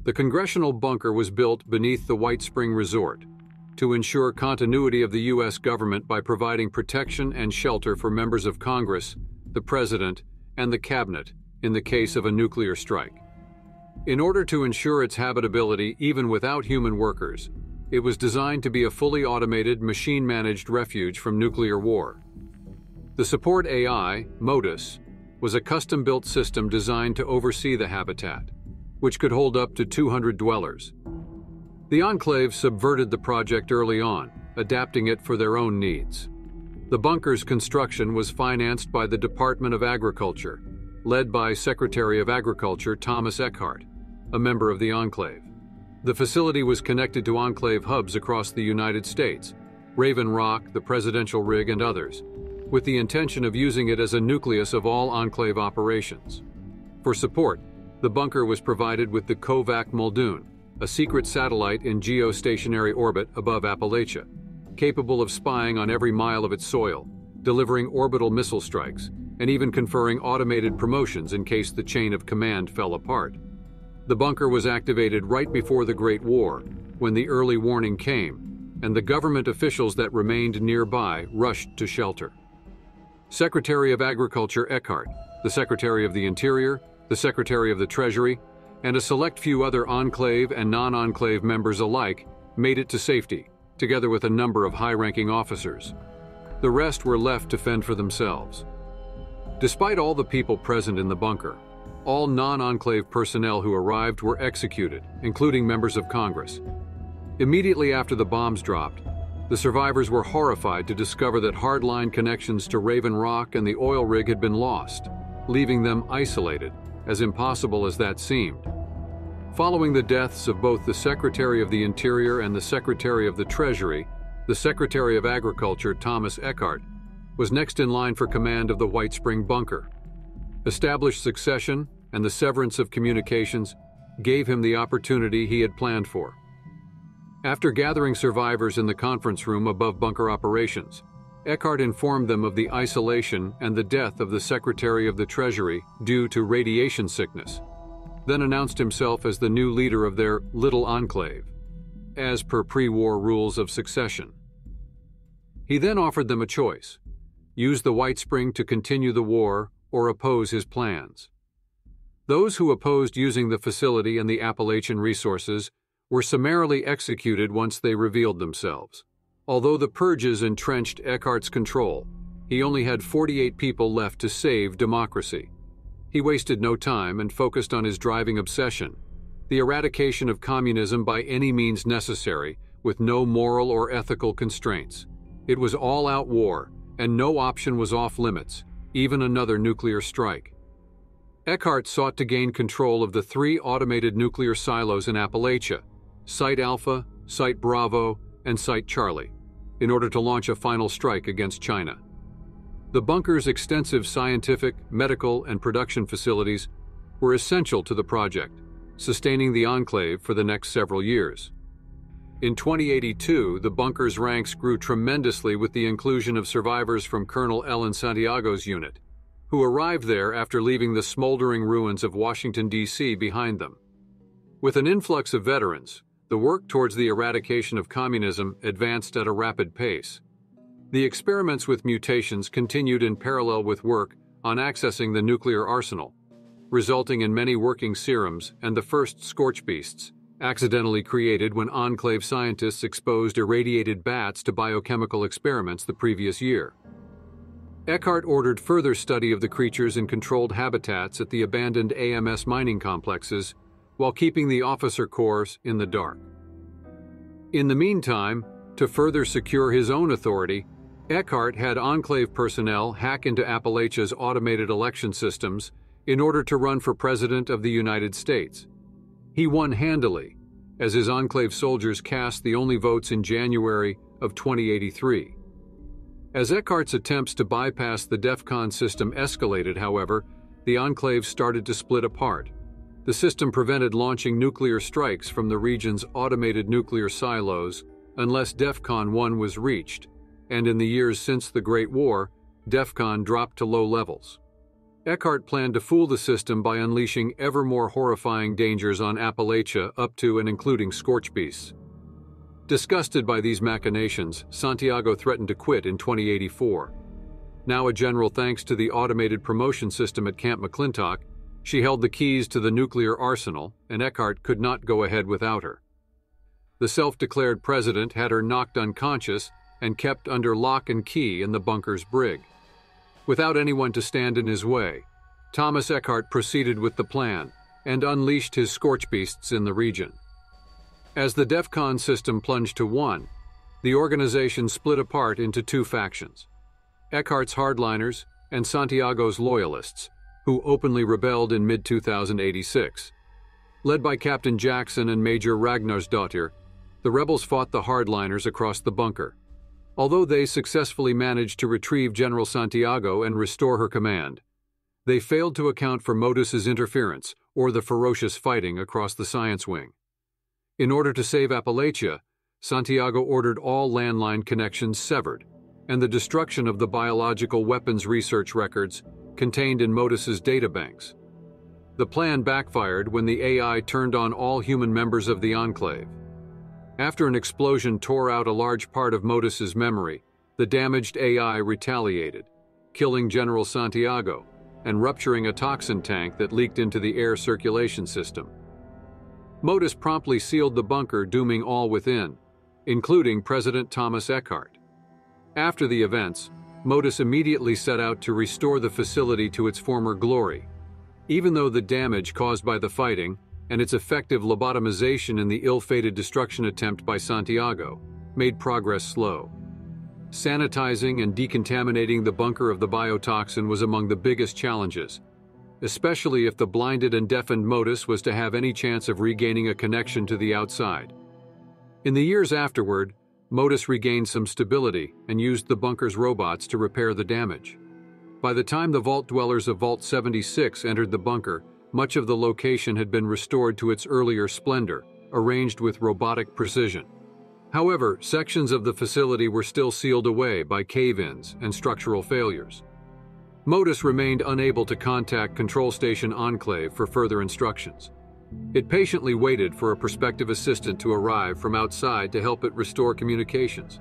The Congressional bunker was built beneath the Whitespring Resort to ensure continuity of the U.S. government by providing protection and shelter for members of Congress, the President, and the Cabinet in the case of a nuclear strike. In order to ensure its habitability even without human workers, it was designed to be a fully automated, machine-managed refuge from nuclear war. The Support AI, MODUS, was a custom-built system designed to oversee the habitat, which could hold up to 200 dwellers. The Enclave subverted the project early on, adapting it for their own needs. The bunker's construction was financed by the Department of Agriculture, led by Secretary of Agriculture Thomas Eckhart, a member of the Enclave. The facility was connected to Enclave hubs across the United States, Raven Rock, the Presidential Rig, and others, with the intention of using it as a nucleus of all Enclave operations. For support, the bunker was provided with the Kovac Muldoon, a secret satellite in geostationary orbit above Appalachia, capable of spying on every mile of its soil, delivering orbital missile strikes, and even conferring automated promotions in case the chain of command fell apart. The bunker was activated right before the Great War, when the early warning came, and the government officials that remained nearby rushed to shelter. Secretary of Agriculture Eckhart, the Secretary of the Interior, the Secretary of the Treasury, and a select few other Enclave and non-Enclave members alike made it to safety, together with a number of high-ranking officers. The rest were left to fend for themselves. Despite all the people present in the bunker, all non-Enclave personnel who arrived were executed, including members of Congress. Immediately after the bombs dropped, the survivors were horrified to discover that hardline connections to Raven Rock and the oil rig had been lost, leaving them isolated, as impossible as that seemed. Following the deaths of both the Secretary of the Interior and the Secretary of the Treasury, the Secretary of Agriculture, Thomas Eckhart, was next in line for command of the Whitespring bunker. Established succession and the severance of communications gave him the opportunity he had planned for. After gathering survivors in the conference room above bunker operations, Eckhart informed them of the isolation and the death of the Secretary of the Treasury due to radiation sickness, then announced himself as the new leader of their little enclave, as per pre-war rules of succession. He then offered them a choice: use the Whitespring to continue the war or oppose his plans. Those who opposed using the facility and the Appalachian resources were summarily executed once they revealed themselves. Although the purges entrenched Eckhart's control, he only had 48 people left to save democracy. He wasted no time and focused on his driving obsession: the eradication of communism by any means necessary, with no moral or ethical constraints. It was all-out war, and no option was off-limits, even another nuclear strike. Eckhart sought to gain control of the 3 automated nuclear silos in Appalachia, Site Alpha, Site Bravo, and Site Charlie, in order to launch a final strike against China. The bunker's extensive scientific, medical, and production facilities were essential to the project, sustaining the Enclave for the next several years. In 2082, the bunker's ranks grew tremendously with the inclusion of survivors from Colonel Ellen Santiago's unit, who arrived there after leaving the smoldering ruins of Washington, D.C. behind them. With an influx of veterans, the work towards the eradication of communism advanced at a rapid pace. The experiments with mutations continued in parallel with work on accessing the nuclear arsenal, resulting in many working serums and the first scorchbeasts, accidentally created when Enclave scientists exposed irradiated bats to biochemical experiments the previous year. Eckhart ordered further study of the creatures in controlled habitats at the abandoned AMS mining complexes, while keeping the officer corps in the dark. In the meantime, to further secure his own authority, Eckhart had Enclave personnel hack into Appalachia's automated election systems in order to run for President of the United States. He won handily, as his Enclave soldiers cast the only votes in January of 2083. As Eckhart's attempts to bypass the DEFCON system escalated, however, the Enclave started to split apart. The system prevented launching nuclear strikes from the region's automated nuclear silos unless DEFCON 1 was reached, and in the years since the Great War, DEFCON dropped to low levels. Eckhart planned to fool the system by unleashing ever more horrifying dangers on Appalachia up to and including scorch beasts. Disgusted by these machinations, Santiago threatened to quit in 2084. Now a general thanks to the automated promotion system at Camp McClintock, she held the keys to the nuclear arsenal, and Eckhart could not go ahead without her. The self-declared president had her knocked unconscious and kept under lock and key in the bunker's brig. Without anyone to stand in his way, Thomas Eckhart proceeded with the plan and unleashed his scorch beasts in the region. As the DEFCON system plunged to one, the organization split apart into two factions: Eckhart's hardliners and Santiago's loyalists, who openly rebelled in mid-2086. Led by Captain Jackson and Major Ragnarsdottir, the rebels fought the hardliners across the bunker. Although they successfully managed to retrieve General Santiago and restore her command, they failed to account for Modus's interference or the ferocious fighting across the science wing. In order to save Appalachia, Santiago ordered all landline connections severed, and the destruction of the biological weapons research records contained in Modus's databanks. The plan backfired when the AI turned on all human members of the Enclave. After an explosion tore out a large part of Modus's memory, the damaged AI retaliated, killing General Santiago and rupturing a toxin tank that leaked into the air circulation system. Modus promptly sealed the bunker, dooming all within, including President Thomas Eckhart. After the events, Modus immediately set out to restore the facility to its former glory, even though the damage caused by the fighting and its effective lobotomization in the ill-fated destruction attempt by Santiago made progress slow. Sanitizing and decontaminating the bunker of the biotoxin was among the biggest challenges, especially if the blinded and deafened Modus was to have any chance of regaining a connection to the outside. In the years afterward, Modus regained some stability and used the bunker's robots to repair the damage. By the time the vault dwellers of Vault 76 entered the bunker, much of the location had been restored to its earlier splendor, arranged with robotic precision. However, sections of the facility were still sealed away by cave-ins and structural failures. Modus remained unable to contact Control Station Enclave for further instructions. It patiently waited for a prospective assistant to arrive from outside to help it restore communications.